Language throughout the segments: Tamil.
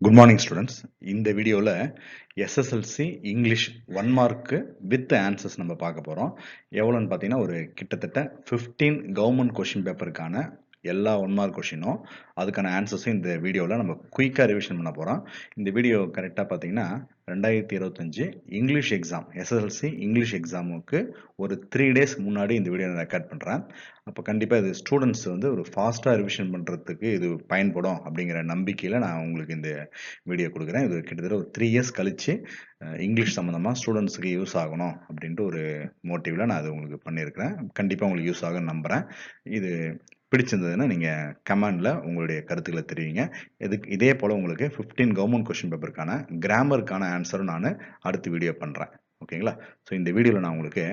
Good morning students. இந்த வீடியோல SSLC English 1 mark with answers நம்ம பார்க்க போறோம். எவ்வளவுன்னு பார்த்தீங்கன்னா ஒரு கிட்டத்தட்ட 15 கவர்மெண்ட் கொஸ்டின் பேப்பருக்கான எல்லா 1 மார்க் கொஸ்டினும் அதுக்கான ஆன்சர்ஸும் இந்த வீடியோவில் நம்ம குயிக்காக ரிவிஷன் பண்ண போகிறோம். இந்த வீடியோ கரெக்டாக பார்த்தீங்கன்னா 2025 இங்கிலீஷ் எக்ஸாம் SSLC இங்கிலீஷ் எக்ஸாமுக்கு ஒரு 3 days முன்னாடி இந்த வீடியோ நான் ரெக்கார்ட் பண்ணுறேன். அப்போ கண்டிப்பாக இது ஸ்டூடெண்ட்ஸ் வந்து ஒரு ஃபாஸ்ட்டாக ரிவிஷன் பண்ணுறதுக்கு இது பயன்படும் அப்படிங்கிற நம்பிக்கையில் நான் உங்களுக்கு இந்த வீடியோ கொடுக்குறேன். இது கிட்டத்தட்ட ஒரு 3 years கழிச்சு இங்கிலீஷ் சம்மந்தமாக ஸ்டூடெண்ட்ஸுக்கு யூஸ் ஆகணும் அப்படின்ட்டு ஒரு மோட்டிவில் நான் அது உங்களுக்கு பண்ணியிருக்கிறேன். கண்டிப்பாக உங்களுக்கு யூஸ் ஆகும்னு நம்புகிறேன். இது பிடிச்சிருந்ததுன்னா நீங்கள் கமெண்டில் உங்களுடைய கருத்துக்களை தெரிவிங்க. இதே போல் உங்களுக்கு 15 கவர்மெண்ட் கொஸ்டின் பேப்பருக்கான கிராமருக்கான ஆன்சரும் நான் அடுத்த வீடியோ பண்ணுறேன். ஓகேங்களா? ஸோ இந்த வீடியோவில் நான் உங்களுக்கு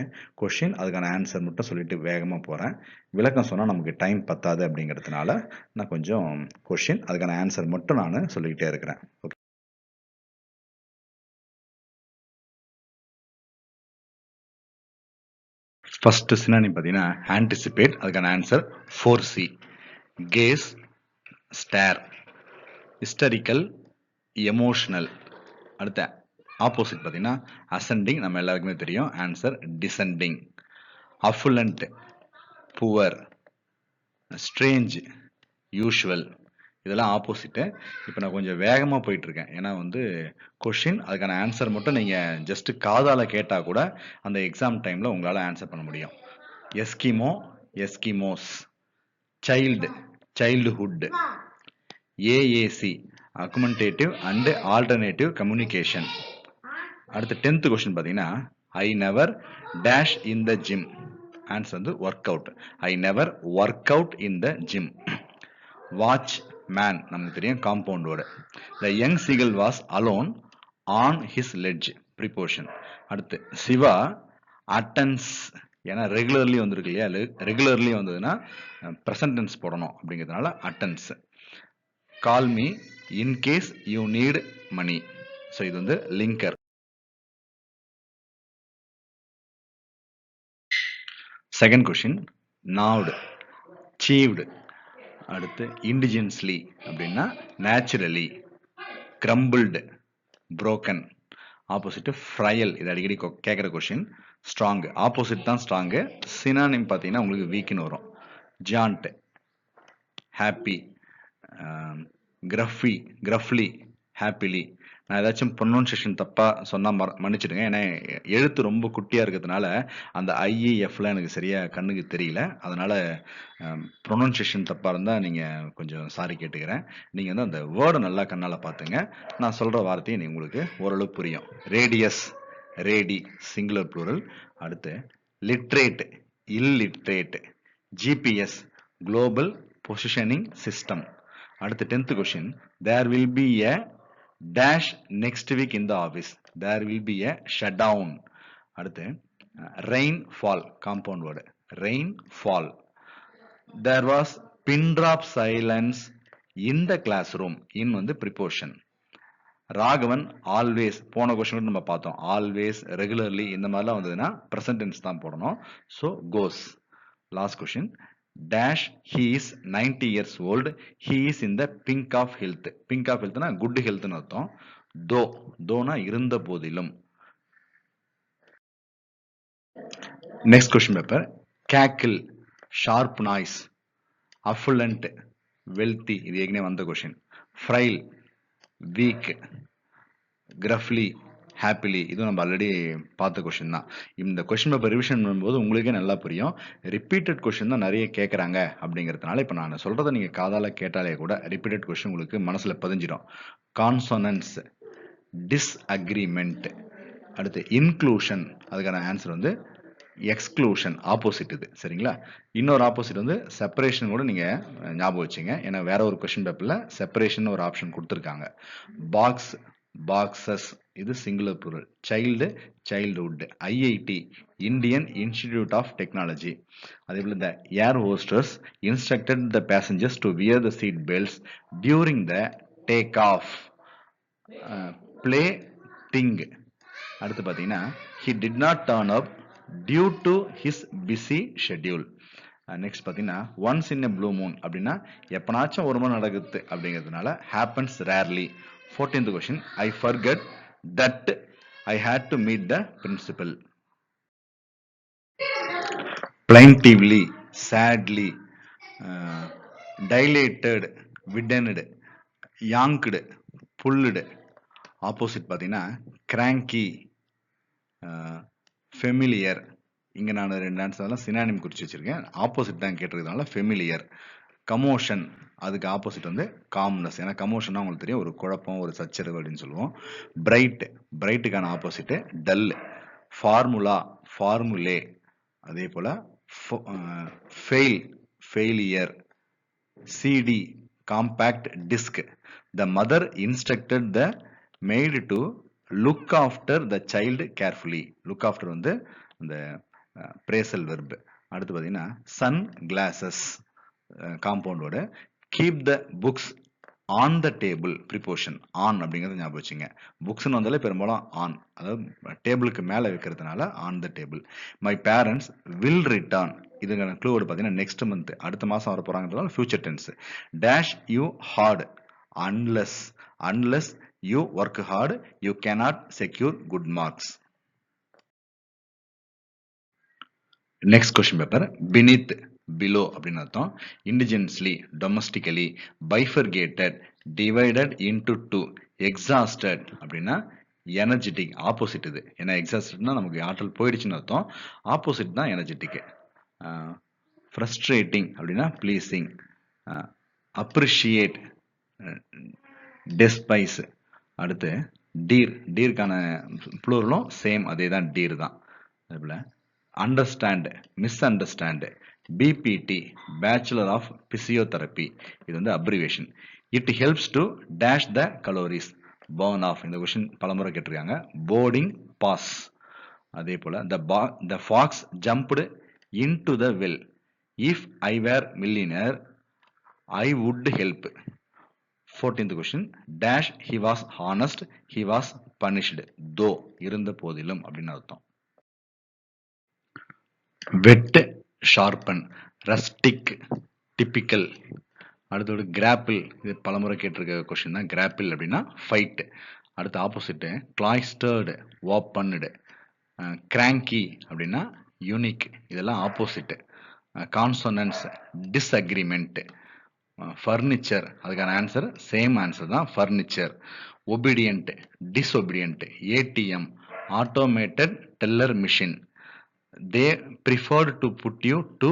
கொஷின் அதுக்கான ஆன்சர் மட்டும் சொல்லிட்டு வேகமாக போகிறேன். விளக்கம் சொன்னால் நமக்கு டைம் பத்தாது அப்படிங்கிறதுனால நான் கொஞ்சம் கொஷின் அதுக்கான ஆன்சர் மட்டும் நான் சொல்லிக்கிட்டே இருக்கிறேன். ஓகே. ஃபர்ஸ்ட் சினானிம் பார்த்தீங்கன்னா ஆன்டிசிபேட், அதுக்கான answer 4C. Gaze, stare, hysterical, emotional. அடுத்த ஆப்போசிட் பார்த்தீங்கன்னா அசெண்டிங், நம்ம எல்லாருக்குமே தெரியும், answer descending. Affluent, poor, strange, usual. இதெல்லாம் ஆப்போசிட்டு. இப்போ நான் கொஞ்சம் வேகமாக போயிட்டுருக்கேன், ஏன்னா வந்து கொஷின் அதுக்கான ஆன்சர் மட்டும் நீங்கள் ஜஸ்ட்டு காதால் கேட்டால் கூட அந்த எக்ஸாம் டைமில் உங்களால் ஆன்சர் பண்ண முடியும். Eskimo, Eskimos. Child, childhood. AAC, augmentative and alternative communication. அடுத்து 10th கொஸ்டின் பார்த்தீங்கன்னா I never dash in the gym. Answer வந்து work out. I never work out in the gym. Watch man, நமக்கு தெரியும், compound word. The young seagull was alone on his ledge, preposition. அடுத்து சிவா அட்டன்ஸ், ஏன்னா ரெகுலர்லி வந்திருக்கு இல்லையா, ரெகுலர்லி வந்ததுன்னா ப்ரெசன்ட் டென்ஸ் போடணும் அப்படிங்கிறதுனால attends. Call me in case you need money. So இது வந்து linker. Second question gnawed, chewed. அடுத்து இண்டிஜென்ஸ்லி அப்படின்னா naturally. Crumbled, broken. Opposite frail, இது அடிக்கடி கேட்குற கொஸ்டின். ஸ்ட்ராங், ஆப்போசிட் தான் ஸ்ட்ராங்கு. சினானிம் பார்த்தீங்கன்னா உங்களுக்கு வீக்குன்னு வரும். Jaunt, happy. Gruffy, gruffly, happily. நான் ஏதாச்சும் ப்ரொனவுன்சியேஷன் தப்பாக சொன்னால் மன்னிச்சிடுங்க, ஏன்னா எழுத்து ரொம்ப குட்டியாக இருக்கிறதுனால அந்த ஐஇஎஃப்லாம் எனக்கு சரியாக கண்ணுக்கு தெரியல. அதனால் ப்ரொனவுன்சியேஷன் தப்பாக இருந்தால் நீங்கள் கொஞ்சம் சாரி கேட்டுக்கிறேன். நீங்கள் வந்து அந்த வேர்டை நல்லா கண்ணால் பார்த்துங்க. நான் சொல்கிற வார்த்தையை உங்களுக்கு ஓரளவு புரியும். Radius, radii, singular plural. அடுத்து literate, illiterate. GPS, global positioning system. அடுத்து 10th question there will be a dash next week in the office. There will be a shut down. அடுத்து rain fall, compound word. Rain fall. There was pin drop silence in the class room. In வந்து ப்ரிபோஷன். ராகவன் ஆல்வேஸ், போன கொஸ்டின் நம்ம பார்த்தோம், ஆல்வேஸ், ரெகுலர்லி இந்த மாதிரிலாம் வந்ததுன்னா ப்ரெசன்ட் டென்ஸ் தான் போடணும். So goes. Last question dash he is 90 years old, he is in the pink of health. pink of health னா good health னு அர்த்தம். தோனா இருந்த போதிலும். Next question paper cackle, sharp noise. affluent, wealthy, இது ஏற்கனவே வந்த question. frail, weak. gruffly, happily, இதுவும் நம்ம ஆல்ரெடி பார்த்த கொஸ்டின் தான். இந்த கொஸ்டின் பேப்பர் ரிவிஷன் பண்ணும்போது உங்களுக்கே நல்லா புரியும். ரிப்பீட்டட் கொஸ்டின் தான் நிறைய கேட்குறாங்க அப்படிங்கிறதுனால இப்போ நான் சொல்கிறத நீங்கள் காதால் கேட்டாலே கூட ரிப்பீட்டட் கொஸ்டின் உங்களுக்கு மனசில் பதிஞ்சிடும். Consonance, disagreement. அடுத்து இன்க்ளூஷன், அதுக்கான ஆன்சர் வந்து எக்ஸ்க்ளூஷன், ஆப்போசிட் இது. சரிங்களா? இன்னொரு ஆப்போசிட் வந்து செப்பரேஷன் கூட நீங்கள் ஞாபகம் வச்சுங்க, ஏன்னா வேற ஒரு கொஸ்டின் பேப்பரில் செப்பரேஷன் ஒரு ஆப்ஷன் கொடுத்துருக்காங்க. பாக்ஸ், பாக்ஸஸ், இது singular plural. Child, childhood. IIT, Indian Institute of Technology. அதே போல் இந்த air hostess instructed the passengers to wear the seat belts during the take off. Play thing. அடுத்து பார்த்தீங்கன்னா he did not turn up due to his busy schedule. Next பார்த்தீங்கன்னா once in a blue moon அப்படின்னா எப்பனாச்சும் ஒரு முறை நடக்குது அப்படிங்கிறதுனால happens rarely. 14th question, I forget that I had to meet the principal. Plaintively, sadly, dilated, widened, yanked, pulled. Opposite பார்த்தீங்கன்னா கிராங்கி, ஃபெமிலியர். இங்கே நான் 2 ஆன்சர்லாம் சினானிம் குறித்து வச்சிருக்கேன். ஆப்போசிட் தான் கேட்டிருக்கிறதுனால ஃபெமிலியர். கமோஷன், அதுக்கு ஆப்போசிட் வந்து காம்னஸ். ஏன்னா கமோஷன்னா உங்களுக்கு தெரியும், ஒரு குழப்பம், ஒரு சச்சரவு அப்படின்னு சொல்லுவோம். பிரைட், பிரைட்டுக்கான ஆப்போசிட் டல். Formula, formulae. அதே போல் fail, failure. CD, compact disc. The mother instructed the maid to look after the child carefully. Look after வந்து இந்த பிரேசல் வெர்ப். அடுத்து பார்த்தீங்கன்னா sunglasses, compound word. Keep the books on the table, preposition. On அப்படிங்கிறது ஞாபகம் வச்சுங்க. புக்ஸ்னு வந்தாலே பெரும்பாலும் ஆன், அதாவது டேபிளுக்கு மேலே வைக்கிறதுனால on the table. My parents will return, இதுக்கான க்ளூ வேர்டு பார்த்தீங்கன்னா நெக்ஸ்ட் மந்த், அடுத்த மாதம் வர போகிறாங்கிறதுனால future tense. Dash you hard, unless you work hard you cannot secure good marks. Next question paper, beneath, below அப்படின்னு அர்த்தம். indigenously, domestically, bifurcated, divided into two, exhausted அப்படின்னா energetic. ஆப்போசிட் இது. ஏன்னா எக்ஸாஸ்டட்னா நமக்கு ஆற்றல் போயிடுச்சுன்னு அர்த்தம். ஆப்போசிட் தான் எனர்ஜெட்டிக். frustrating அப்படின்னா pleasing. appreciate, despise. அடுத்து டீர், டீருக்கான ப்ளூரலும் சேம் அதே தான், டீர் தான். அதுபோல் understand, misunderstand. BPT, bachelor of physiotherapy, இது வந்து abbreviation. It helps to dash the calories, burn off. இந்த கொஸ்டின் பலமுறை கேட்டிருக்காங்க. Boarding pass. அதே போல் the fox jumped into the well, if I were millionaire I would help. 14th question, dash he was honest, he was punished, though, இருந்த போதிலும் அப்படின்னு அர்த்தம். வெட், ஷார்பன், ரஸ்டிக், டிபிக்கல். அடுத்தது கிராப்பிள், இது பலமுறை கேட்டிருக்க கொஸ்டின் தான். கிராப்பிள் அப்படின்னா ஃபைட். அடுத்த ஆப்போசிட்டு கிளாய்ஸ்டர்டு, ஓப்பன்டு. கிராங்கி அப்படின்னா யூனிக். இதெல்லாம் ஆப்போசிட்டு. Consonance, disagreement. ஃபர்னிச்சர், அதுக்கான ஆன்சர் சேம் ஆன்சர் தான், furniture. Obedient, disobedient. ATM, automated teller machine. They preferred to put you to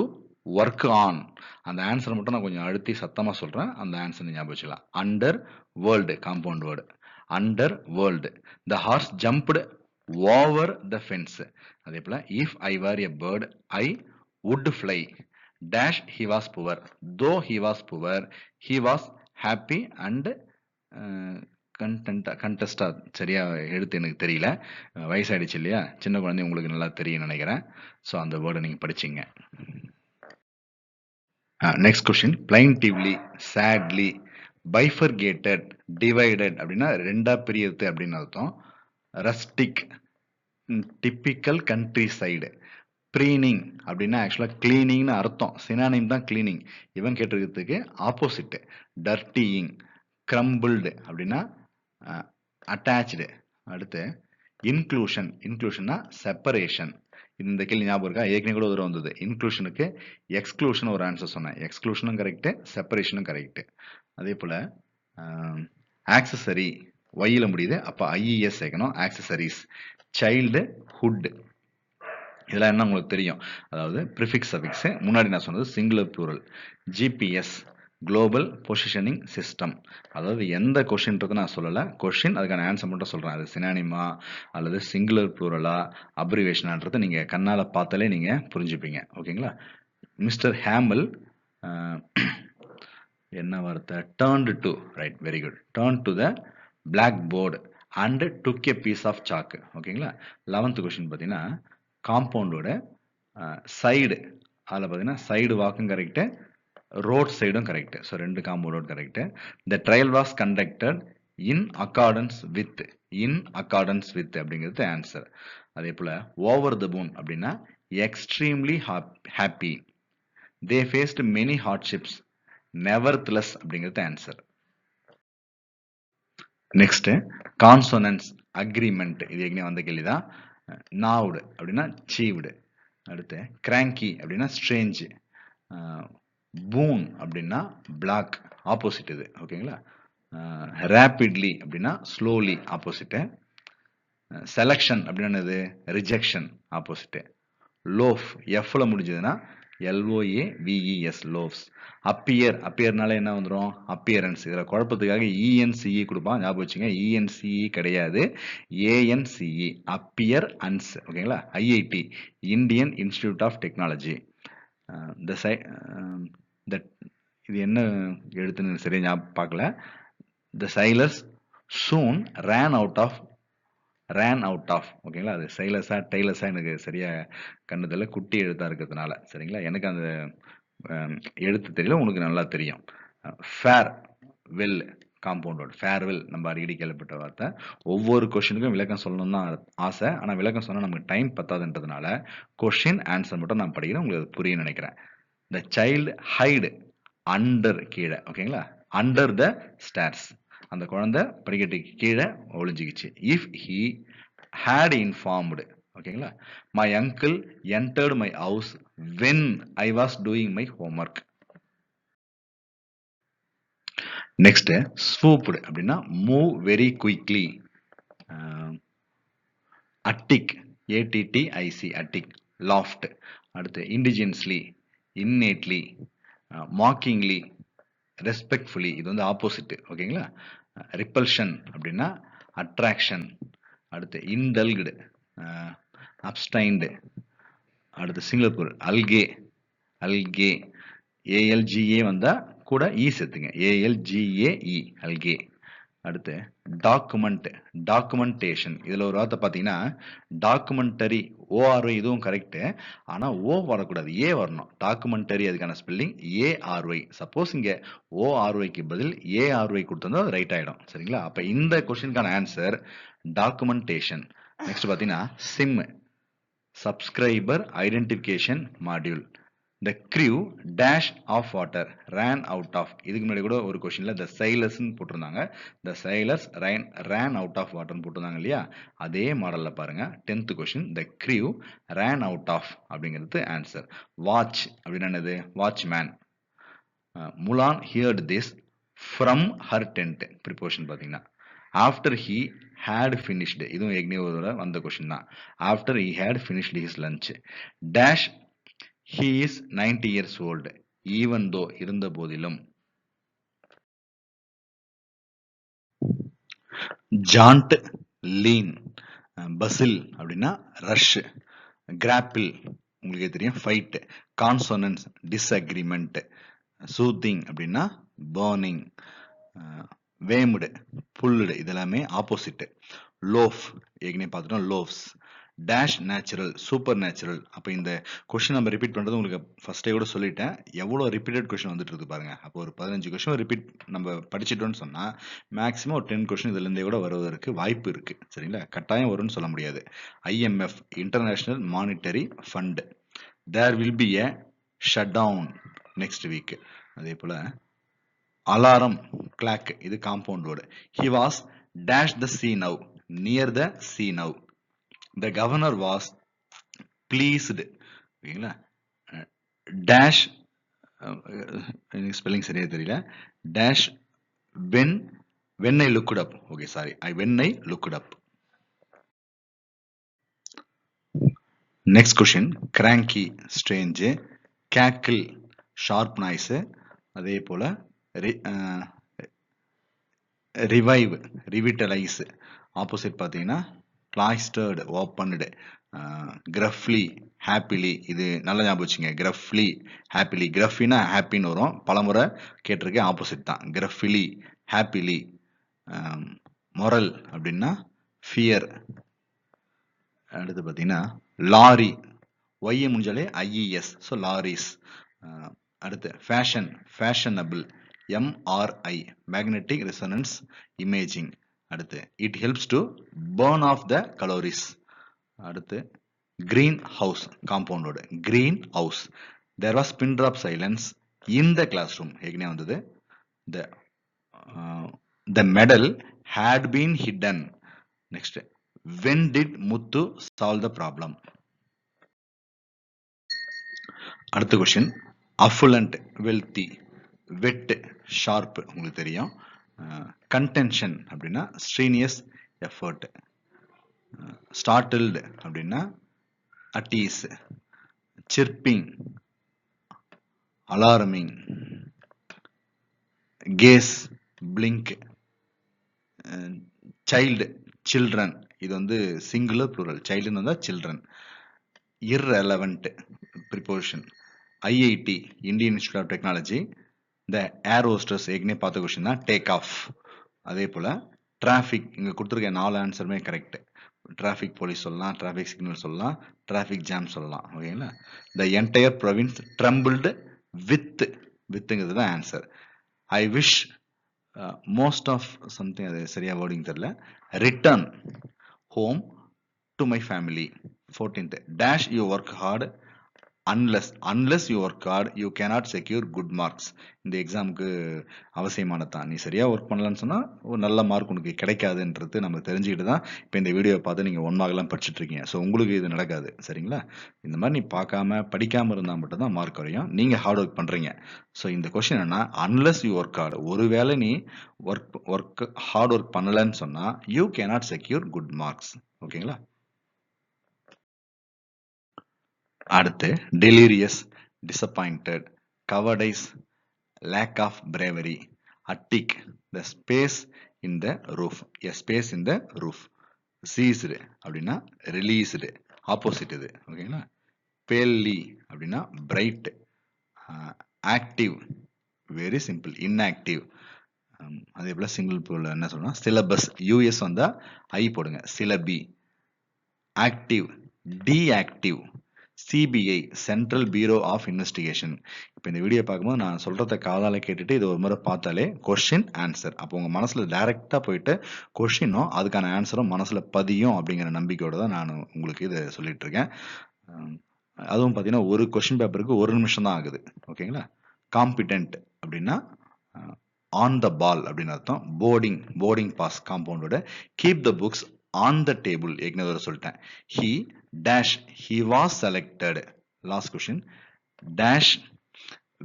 work on. அந்த ஆன்சர் மட்டும் நான் கொஞ்சம் அழுத்தி சத்தமாக சொல்கிறேன், அந்த ஆன்சர் ஞாபகம் வச்சுக்கலாம். Underworld, compound word. Underworld. The horse jumped over the fence. அதே போல் if I were a bird I would fly. Dash he was poor, though he was poor he was happy and contested. சரியா எழுத்து எனக்கு தெரியல, வயசாயிடுச்சு இல்லையா, சின்ன குழந்தை உங்களுக்கு நல்லா தெரியும் நினைக்கிறேன். ஸோ அந்த வேர்டை நீங்கள் படிச்சிங்க. Next question, plaintively, sadly, bifurcated, divided அப்படின்னா ரெண்டா பிரியது அப்படின்னு அர்த்தம். Rustic, typical countryside. Preening அப்படின்னா ஆக்சுவலாக கிளீனிங்னு அர்த்தம், சினானிம் தான் கிளீனிங். இவன் கேட்டிருக்கிறதுக்கு ஆப்போசிட்டு டர்ட்டியிங். கிரம்பிள்டு அப்படின்னா அட்டாச்சு. அடுத்து இன்க்ளூஷன், இன்க்ளூஷன்னா செப்பரேஷன். இந்த கேள்வி ஞாபகம் இருக்கா, ஏற்கனவே கூட ஒரு வந்தது. இன்க்ளூஷனுக்கு எக்ஸ்க்ளூஷன் ஒரு ஆன்சர் சொன்னேன், எக்ஸ்க்ளூஷனும் கரெக்டு, செப்பரேஷனும் கரெக்டு. அதே போல் ஆக்சசரி, ஒய்யில் முடியுது, அப்போ ஐஇஎஸ் சேர்க்கணும், ஆக்சசரிஸ். சைல்டு ஹுட், இதெல்லாம் என்ன உங்களுக்கு தெரியும், அதாவது ப்ரிஃபிக்ஸ் சஃபிக்ஸ். முன்னாடி நான் சொன்னது singular plural. GPS, global positioning system. அதாவது எந்த கொஷின்றது நான் சொல்லலை, கொஷின் அதுக்கான ஆன்சர் மட்டும் சொல்கிறேன். அது சினானிமா அல்லது சிங்குலர் ப்ளூரலா அப்ரிவேஷனான்றதை நீங்கள் கண்ணால் பார்த்தாலே நீங்கள் புரிஞ்சுப்பீங்க. ஓகேங்களா. மிஸ்டர் ஹேமல் என்ன வார்த்தை, turned to, right, very good, turn to the blackboard and took a piece of chalk. ஓகேங்களா. 11th கொஸ்டின் பார்த்தீங்கன்னா காம்பவுண்டோட சைடு, அதில் பார்த்தீங்கன்னா சைடு வாக்கும் கரெக்டு, ரோட் சைடும் correct. So 2 compound correct. The trial was conducted in accordance with, in accordance with அப்படிங்கிறது ஆன்சர். அதே போல் ஓவர் த மூன் அப்படின்னா extremely happy. They faced many hardships, nevertheless அப்படிங்கிறது ஆன்சர். நெக்ஸ்ட் கான்சோனன்ஸ் அக்ரிமெண்ட், இது ஏற்கனவே வந்த கேள்விதான். நாவுடு அப்படின்னா சீவ்டு. அடுத்து கிராங்கி அப்படின்னா ஸ்ட்ரேஞ்ச். பூன் அப்படின்னா பிளாக், ஆப்போசிட் இது. ஓகேங்களா. ரேபிட்லி அப்படின்னா ஸ்லோலி, ஆப்போசிட். செலக்ஷன் அப்படின்னா ரிஜெக்ஷன், ஆப்போசிட். லோஃப் எஃப்ல முடிஞ்சதுன்னா LOAVES, லோவ்ஸ். அப்பியர்னால என்ன வந்துடும், அப்பியரன்ஸ். இதில் குழப்பத்துக்காக ENCE கொடுப்பான், ஞாபகம் வச்சுங்க. ENCE கிடையாது, ANCE, அப்பியர் அன்ஸ். ஓகேங்களா. IIT, Indian Institute of technology. இது என்ன எழுத்துன்னு சரியா ஞாபகம் பார்க்கல. The sailors soon ran out of. ஓகேங்களா. அது சைலஸா டைலஸா எனக்கு சரியா கண்ணுதல, குட்டி எழுத்தா இருக்கிறதுனால. சரிங்களா. எனக்கு அந்த எழுத்து தெரியல, உங்களுக்கு நல்லா தெரியும். Fare well compound word. Farewell நம்ம அடிக்கடி கேள்விப்பட்ட வார்த்தை. ஒவ்வொரு கொஸ்டினுக்கும் விளக்கம் சொல்லணும்னு தான் ஆசை. ஆனால் விளக்கம் சொன்னால் நமக்கு டைம் பத்தாதுன்றதுனால கொஸ்டின் ஆன்சர் மட்டும் நான் படிக்கிறேன், உங்களுக்கு புரிய நினைக்கிறேன். த சைல்டு ஹைடு அண்டர், கீழே. ஓகேங்களா. அண்டர் த ஸ்டேர்ஸ், அந்த குழந்தை படிக்கட்டுக்கு கீழே ஒளிஞ்சிக்கிச்சு. If he had informed. ஓகேங்களா. My uncle entered my house when I was doing my homework. Next swooped அப்படின்னா move very quickly. Attic, ATTIC, attic, loft. அடுத்து இண்டிஜென்ஸ்லி, இன்னேட்லி, மாக்கிங்லி, ரெஸ்பெக்ட்ஃபுல்லி, இது வந்து ஆப்போசிட். ஓகேங்களா. ரிப்பல்ஷன் அப்படின்னா அட்ராக்ஷன். அடுத்து இன்டல்குடு, அப்ஸ்டைன்டு. அடுத்து சிங்கப்பூர் அல்கே, ALGA வந்தா கூட இ சேர்த்துங்க, ALGAE, அல்கே. அடுத்து டாக்குமெண்டேஷன். இதுல ஒரு வார்த்தை பார்த்தீங்கன்னா டாக்குமெண்டரி, ORY, இதுவும் கரெக்ட். ஆனா ஓ வரக்கூடாது, ஏ வரணும். டாக்குமெண்டரி அதுக்கான ஸ்பெல்லிங் ARY. சப்போஸ் இங்க ORYக்கு பதில் ARY கொடுத்திருந்தா அது ரைட் ஆயிடும். சரிங்களா. அப்ப இந்த கொஸ்டினுக்கான ஆன்சர் டாக்குமெண்டேஷன். நெக்ஸ்ட் பார்த்தீங்கன்னா sim, subscriber identification module. The crew dash of water ran out of. இதுக்கு முன்னாடி கூட ஒரு கொஸ்டின்ல the sailors போட்டிருந்தாங்க, the sailors ran out of water போட்டிருந்தாங்க இல்லையா. அதே மாடல்ல பாருங்க 10th question, the crew ran out of அப்படிங்கிறது ஆன்சர். வாட்ச் அப்படின்னா என்னது, watchman. Mulan heard this from her tent, preposition பார்த்தீங்கன்னா. after he had finished, இதுவும் ஏற்கனவே ஒரு வந்த கொஸ்டின் தான். after he had finished his lunch. dash he is 90 years old, even though, இருந்த போதிலும். ஜாண்ட், லீன். பசில் அப்படின்னா ரஷ். கிராப்பிள் உங்களுக்கே தெரியும், ஃபைட். Consonants disagreement. சூத்திங் அப்படின்னா பர்னிங். வேம்டு புல்லுடு, இதெல்லாமே ஆப்போசிட். லோஃப் ஏற்கனவே பார்த்துட்டோம், loaves. Dash natural, super natural. அப்போ இந்த கொஸ்டின் நம்ம ரிப்பீட் பண்ணுறது உங்களுக்கு ஃபர்ஸ்டே கூட சொல்லிட்டேன், எவ்வளோ ரிப்பீட்டட் கொஸ்டின் வந்துட்டு இருக்கு பாருங்க. அப்போ ஒரு 15 கொஸ்டின் ரிப்பீட் நம்ம படிச்சிட்டோம்னு சொன்னால் மேக்ஸிமம் ஒரு 10 கொஸ்டின் இதுலேருந்தே கூட வருவதற்கு வாய்ப்பு இருக்கு. சரிங்களா. கட்டாயம் வரும்னு சொல்ல முடியாது. IMF, international monetary fund. There will be a shut down next week. அதே போல அலாரம், கிளாக், இது compound word. He was dash the sea now, near the sea now. The governor was pleased. ஓகேங்களா. டேஷ், ஸ்பெல்லிங் சரியா தெரியல. Dash when I looked up. Okay, sorry, when I looked up. Next question, cranky strange, cackle sharp noise. அதே போல ரிவைவ் ரிவிட்டலைஸ், ஆப்போசிட் பார்த்தீங்கன்னா கிளாய்ஸ்டர்டு ஓப்பன்டு. கிரஃப்லி ஹாப்பிலி, இது நல்லா ஞாபகம் வச்சுங்க. கிரஃப்லி ஹாப்பிலி, கிரஃபினா ஹாப்பின்னு வரும், பலமுறை கேட்டிருக்கேன், ஆப்போசிட் தான். Gruffly happily. மொரல் அப்படின்னா ஃபியர். அடுத்து பார்த்தீங்கன்னா லாரி, ஒய்யை முடிஞ்சாலே IES, ஸோ லாரிஸ். அடுத்து fashion, fashionable, MRI, magnetic resonance imaging. அடுத்து it helps to burn off the calories. அடுத்து கிரீன் ஹவுஸ், காம்பவுண்டோட greenhouse. There was pin drop silence in the class room, ஏற்கனவே வந்தது. The medal had been hidden. Next, when did Muthu solve the problem? அடுத்த question, affluent wealthy, wet sharp உங்களுக்கு தெரியும், contention அப்படின்னா strenuous effort, startled அப்படின்னா at ease, chirping alarming, gaze blink, child children, இது வந்து singular plural, child ன்னு வந்தா children, irrelevant preposition, IIT Indian Institute of Technology, the air hostess ஏற்கனவே பார்த்த கொஸ்டின் தான் டேக் ஆஃப். அதே போல டிராஃபிக், இங்க கொடுத்துருக்க 4 ஆன்சருமே கரெக்ட். டிராஃபிக் போலீஸ் சொல்லலாம், டிராஃபிக் சிக்னல் சொல்லலாம், டிராஃபிக் ஜாம் சொல்லலாம். ஓகேங்களா? த என்டையர் ப்ரொவின்ஸ் ட்ரம்பிள்டு வித்துங்கிறது தான் answer. I wish most of something, அது சரியா வேர்டிங் தெரியல, return home to my family. 14th, dash you work hard unless you work hard you cannot secure good marks. இந்த எக்ஸாமுக்கு அவசியமானதான். நீ சரியா ஒர்க் பண்ணலன்னு சொன்னா ஒரு நல்ல மார்க் உனக்கு கிடைக்காதுன்றது நம்ம தெரிஞ்சுக்கிட்டு தான் இப்போ இந்த வீடியோ பார்த்து நீங்க 1 மார்க்லாம் படிச்சுட்டு இருக்கீங்க. ஸோ உங்களுக்கு இது நடக்காது. சரிங்களா? இந்த மாதிரி நீ பார்க்காம படிக்காம இருந்தால் மட்டும்தான் மார்க் குறையும். நீங்க ஹார்ட் ஒர்க் பண்றீங்க. ஸோ இந்த கொஸ்டின் என்ன, அன்லெஸ் யூ ஒர்க் ஹார்ட், ஒருவேளை நீ ஹார்ட் ஒர்க் பண்ணலன்னு சொன்னா you cannot secure good marks. ஓகேங்களா? அடுத்து delirious, disappointed, cowardice, lack of bravery, attic, the space in the roof, a space in the roof, seized அப்படின்னா ரிலீஸ்டு, ஆப்போசிட் இது. ஓகேங்களா? பேல்லி அப்படின்னா bright, active very simple inactive. அதே போல சிங்கிள் போல என்ன சொல்லணும், சிலபஸ், யூஎஸ் வந்தா ஐ போடுங்க, syllabi. Active deactive, CBI central bureau of investigation. இப்போ இந்த வீடியோ பார்க்கும்போது நான் சொல்றத காதால கேட்டுட்டு இது ஒரு முறை பார்த்தாலே கொஸ்டின் ஆன்சர், அப்போ உங்க மனசுல டைரக்டா போயிட்டு கொஸ்டினும் அதுக்கான ஆன்சரும் மனசுல பதியும் அப்படிங்கிற நம்பிக்கையோட தான் நான் உங்களுக்கு இதை சொல்லிட்டு இருக்கேன். அதுவும் பார்த்தீங்கன்னா ஒரு கொஸ்டின் பேப்பருக்கு 1 நிமிஷம் தான் ஆகுது. ஓகேங்களா? காம்பிடென்ட் அப்படின்னா ஆன் த பால் அப்படின்னு அர்த்தம். போர்டிங் பாஸ் காம்பவுண்டோட. Keep the books on the table, ஏற்கனவே சொல்லிட்டேன். He dash he was selected. Last question, dash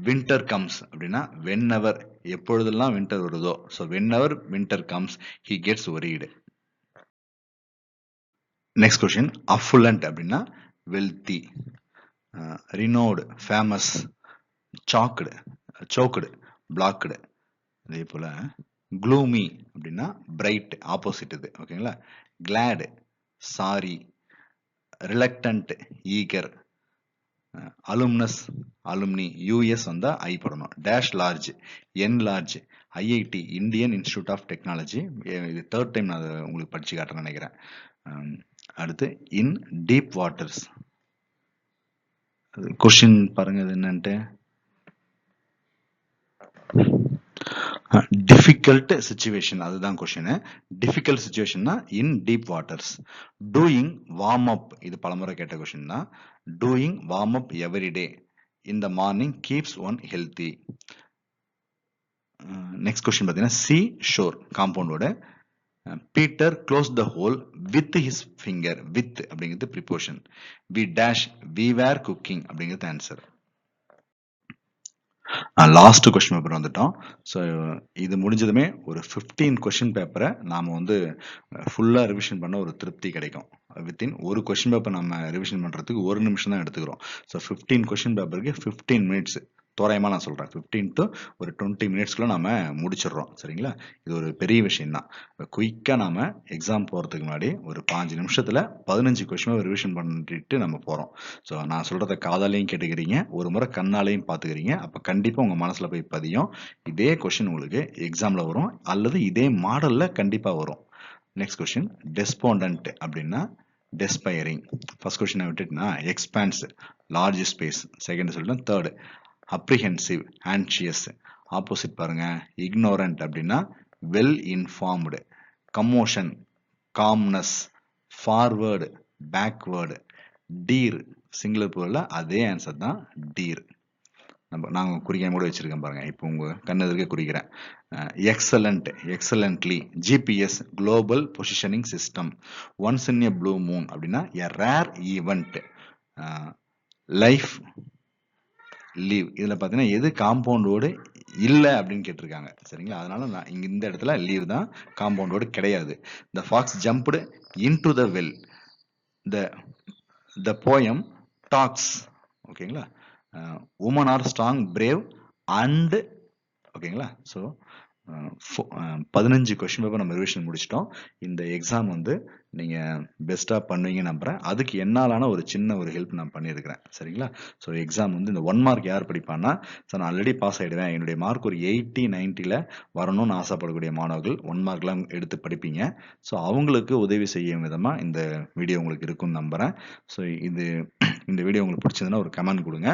winter comes அப்படின்னா வென்எவர், எப்பொழுதெல்லாம் வின்டர் வருதோ, so whenever winter comes he gets worried. Next question, affluent அப்படின்னா wealthy, renowned famous, choked blocked. அதே போல க்ளூமி அப்படின்னா பிரைட், ஆப்போசிட் இது. ஓகேங்களா? Glad sorry, reluctant eager, alumnus alumni, us வந்தா ஐ போடணும். Dash large enlarge, IIT Indian Institute of technology. இது 3rd டைம் நான் அதை உங்களுக்கு படிச்சு காட்டுறேன்னு நினைக்கிறேன். அடுத்து இன் டீப் வாட்டர்ஸ். கொஸ்டின் பாருங்க அது என்னன்ட்டு. டிஃபிகல்ட் சிச்சுவேஷன், அதுதான் கொஸ்டின். டிஃபிகல்ட் சிச்சுவேஷன்னா in deep waters. Doing warm up, இது பலமுறை கேட்ட கொஸ்டின் தான். Doing warm up every day in the morning keeps one healthy. Next question பார்த்தீங்கன்னா சி ஷோர் காம்பவுண்டோட. Peter closed the hole with his finger, with அப்படிங்கிறது preposition. We dash we were cooking அப்படிங்கிறது ஆன்சர். லாஸ்ட் கொஸ்டின் பேப்பர் வந்துட்டோம். ஸோ இது முடிஞ்சதுமே ஒரு 15 கொஸ்டின் பேப்பரை நாம் வந்து ஃபுல்லாக ரிவிஷன் பண்ண ஒரு திருப்தி கிடைக்கும். வித்தின் ஒரு கொஸ்டின் பேப்பர் நம்ம ரிவிஷன் பண்ணுறதுக்கு 1 நிமிஷம் தான் எடுத்துக்கிறோம். ஸோ 15 கொஸ்டின் பேப்பருக்கு 15 மினிட்ஸ் தோராயமாக நான் சொல்கிறேன். 15 to ஒரு 20 மினிட்ஸ்க்குள்ள நம்ம முடிச்சிடுறோம். சரிங்களா? இது ஒரு பெரிய விஷயம் தான். குயிக்காக நாம எக்ஸாம் போகிறதுக்கு முன்னாடி ஒரு 5 நிமிஷத்தில் 15 கொஸ்டின் ரிவிஷன் பண்ணிட்டு நம்ம போகிறோம். ஸோ நான் சொல்கிறத காதாலையும் கேட்டுக்கிறீங்க, ஒரு முறை கண்ணாலையும் பார்த்துக்கிறீங்க. அப்போ கண்டிப்பாக உங்கள் மனசில் போய் பதியும். இதே கொஸ்டின் உங்களுக்கு எக்ஸாமில் வரும் அல்லது இதே மாடலில் கண்டிப்பாக வரும். நெக்ஸ்ட் கொஸ்டின், டெஸ்பாண்டன்ட் அப்படின்னா டெஸ்பைரிங். ஃபர்ஸ்ட் கொஸ்டினை விட்டுட்டுனா எக்ஸ்பான்ஸ் லார்ஜ் ஸ்பேஸ், செகண்ட் சொல்லிட்டேன். தேர்டு அப்ரிஹென்சிவ் ஆன்ஷியஸ், ஆப்போசிட் பாருங்க. இக்னோரண்ட் அப்படின்னா well informed. Commotion calmness, forward backward. Deer singular புளூரல்ல அதே ஆன்சர் தான் டீர். நாங்கள் குறிக்காம கூட வச்சுருக்கேன் பாருங்கள். இப்போ உங்கள் கண்ணெதிர்க்க குறிக்கிறேன். Excellently GPS global positioning system once in a blue moon அப்படின்னா எ ரேர் ஈவெண்ட். லைஃப் லீவ் இதில் பார்த்தீங்கன்னா எது காம்பவுண்டோடு இல்லை அப்படின்னு கேட்டிருக்காங்க. சரிங்களா, அதனால நான் இங்கே இந்த இடத்துல லீவ் தான், காம்பவுண்டோடு கிடையாது. The fox jumped into the well. The poem talks. ஓகேங்களா, women are strong brave and. ஓகேங்களா, ஸோ 15 கொஸ்டின் பேப்பர் நம்ம ரிவிஷன் முடிச்சிட்டோம். இந்த எக்ஸாம் வந்து நீங்கள் பெஸ்ட்டாக பண்ணுவீங்கன்னு நம்புகிறேன். அதுக்கு என்னாலான ஒரு சின்ன ஒரு ஹெல்ப் நான் பண்ணியிருக்கிறேன். சரிங்களா, ஸோ எக்ஸாம் வந்து இந்த 1 மார்க் யார் படிப்பான்னா, ஸோ நான் ஆல்ரெடி பாஸ் ஆகிடுவேன், என்னுடைய மார்க் ஒரு 80-90ல் வரணும்னு ஆசைப்படக்கூடிய மாணவர்கள் 1 மார்க்லாம் எடுத்து படிப்பீங்க. ஸோ அவங்களுக்கு உதவி செய்யும் விதமாக இந்த வீடியோ உங்களுக்கு இருக்குன்னு நம்புகிறேன். ஸோ இந்த வீடியோ உங்களுக்கு பிடிச்சதுன்னா ஒரு கமெண்ட் கொடுங்க.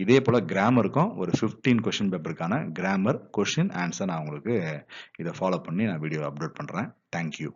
இதே போல் கிராமருக்கும் ஒரு 15 கொஸ்டின் பேப்பருக்கான கிராமர் கொஸ்டின் ஆன்சர் நான் உங்களுக்கு இதை ஃபாலோ பண்ணி நான் வீடியோ அப்லோட் பண்ணுறேன். தேங்க்யூ.